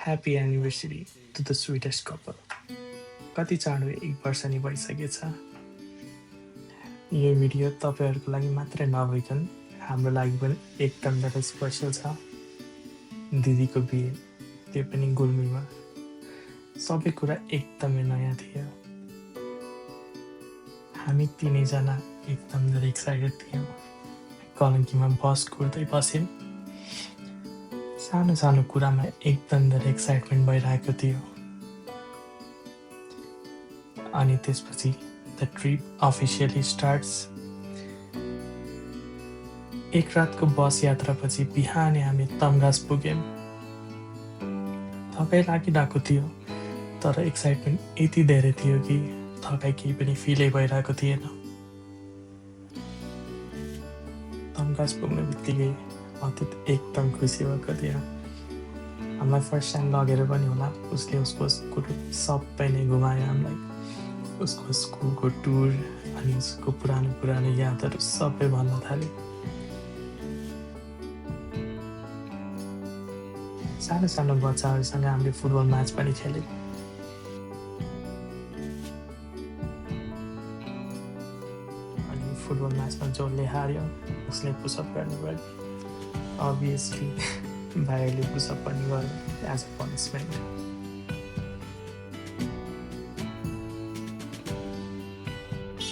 Happy anniversary to the sweetest couple. कति चाँडो 1 वर्ष नि भइसकेछ। यो भिडियो तपाईँहरूको लागि मात्रै नभइकन हाम्रो लागि पनि एकदम धेरै स्पेसल छ। दिदीको बिहे, त्यो पनि गुल्मीमा। सबै कुरा एकदमै नयाँ थियो। हामी तिनैजना एकदम धेरै एक्साइटेड थियौँ। कलङ्कीमा बस कुर्दै बस्यौँ। सानो सानो कुरामा एकदम धेरै एक्साइटमेन्ट भइरहेको थियो। अनि त्यसपछि द ट्रिप अफिसियली स्टार्ट्स। एक रातको बस यात्रापछि बिहानै हामी तमघास पुग्यौँ। थकाइ लागिरहेको थियो, तर एक्साइटमेन्ट यति धेरै थियो कि थकाइ केही पनि फिलै भइरहेको थिएन। तमघास पुग्ने बित्तिकै अतीत एकदम खुसी भएको थियो। हामीलाई फर्स्ट टाइम लगेर पनि होला, उसले उसको स्कुल सबै नै घुमायो हामीलाई। उसको स्कुलको टुर अनि उसको पुरानो यादहरू सबै भन्न थाल्यो। सानो सानो बच्चाहरूसँग हामीले फुटबल म्याच पनि खेल्यौँ। अनि फुटबल म्याचमा जसले हार्यो उसले पुसअप गर्नु पर्यो। अभियसली भाइहरूले पुसअप पनि गर्यो एज अ पनिसमेन्ट।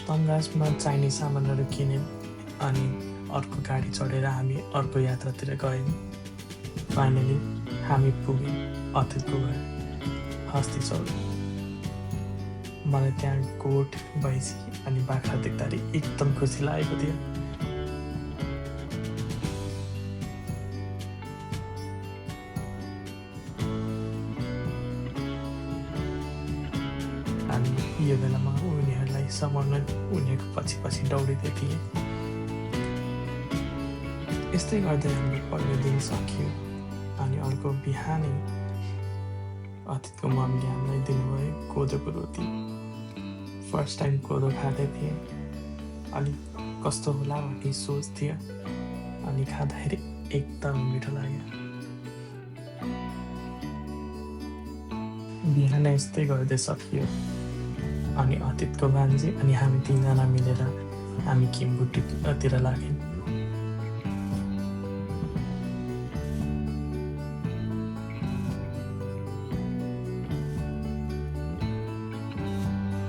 तमघासमा चाहिने सामानहरू किन्यौँ अनि अर्को गाडी चढेर हामी अर्को यात्रातिर गयौँ। फाइनली हामी पुग्यौँ अतीतको घर, हस्ती चौर। मलाई त्यहाँ गोठ, भैँसी अनि बाख्रा देख्दाखेरि एकदम खुसी लागेको थियो। अनि यो बेलामा उनीहरूलाई समाउन उनीहरूको पछि पछि दौडिँदै थिएँ। यस्तै गर्दै हाम्रो पहिलो दिन सकियो अनि अर्को बिहानै अतीतको मम्मीले हामीलाई दिनुभयो कोदोको रोटी। फर्स्ट टाइम कोदो खाँदै थिएँ। अलिक कस्तो होला भन्ने सोच थियो अनि खाँदाखेरि एकदम मिठो लाग्यो। बिहान यस्तै गर्दै सकियो अनि अतीतको भान्जी अनि हामी तिनजना मिलेर हामी किम्बुटीतिर लाग्यौँ।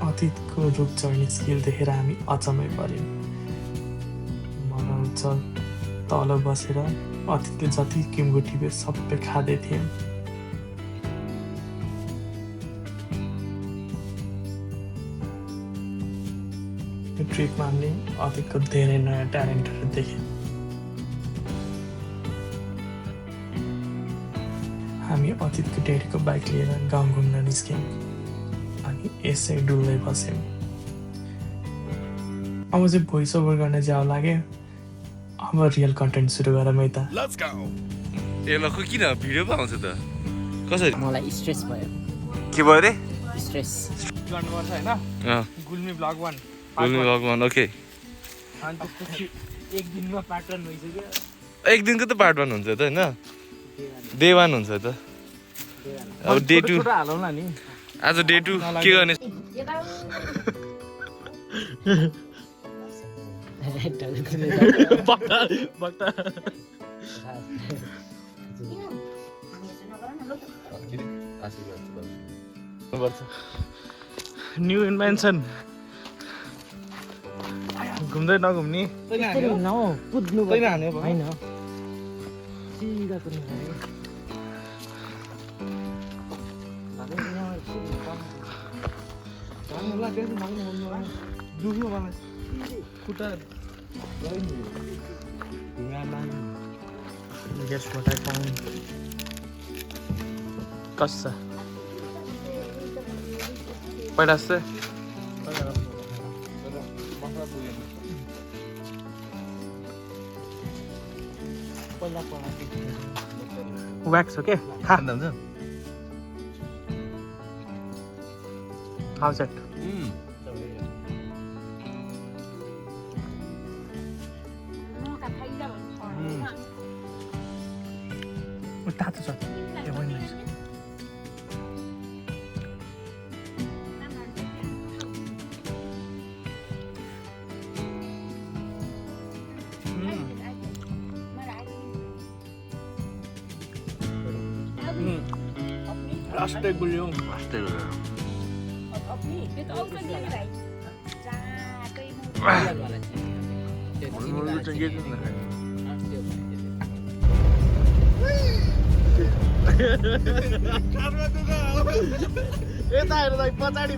अतीतको रुख चढ्ने स्किल देखेर हामी अचम्मै पर्यौँ। मनाउँछ तल बसेर अतीतले जति किम्बुटी भयो सबै खाँदै थियौँ। यो ट्रिपमा हामीले अतीतको धेरै नयाँ ट्यालेन्टहरू देख्यौँ। हामी अतीतको डेडीको बाइक लिएर गाउँ घुम्न निस्क्यौँ अनि यसै डुल्दै बस्यौँ। अब चाहिँ भोइस ओभर गर्न जाऊ लाग्यो। अब रियल कन्टेन्ट सुरु गरौँ है त। ए ल किन भिडियो पो आउँछ त? कसरी? मलाई स्ट्रेस भयो। के भयो रे? स्ट्रेस गर्नुपर्छ हैन? Gulmi blog 1। Gulmi blog 1 okay. अनि त्यसपछि एक दिनमा पार्ट 1 भइसक्यो। एक दिनको त पार्ट 1 हुन्छ त हैन? डे 1 हुन्छ त। अब डे 2 हालौँला नि। आज डे 2 के गर्ने? New invention. घुम्दै नघुम्ने कुद्नु होइन Guess what I found? कस्सा पहिला जस्तै व्याक्स हो के? How's it? तातो छ अस्ते गुल्यो अस्ते यता हेर्दा पछाडि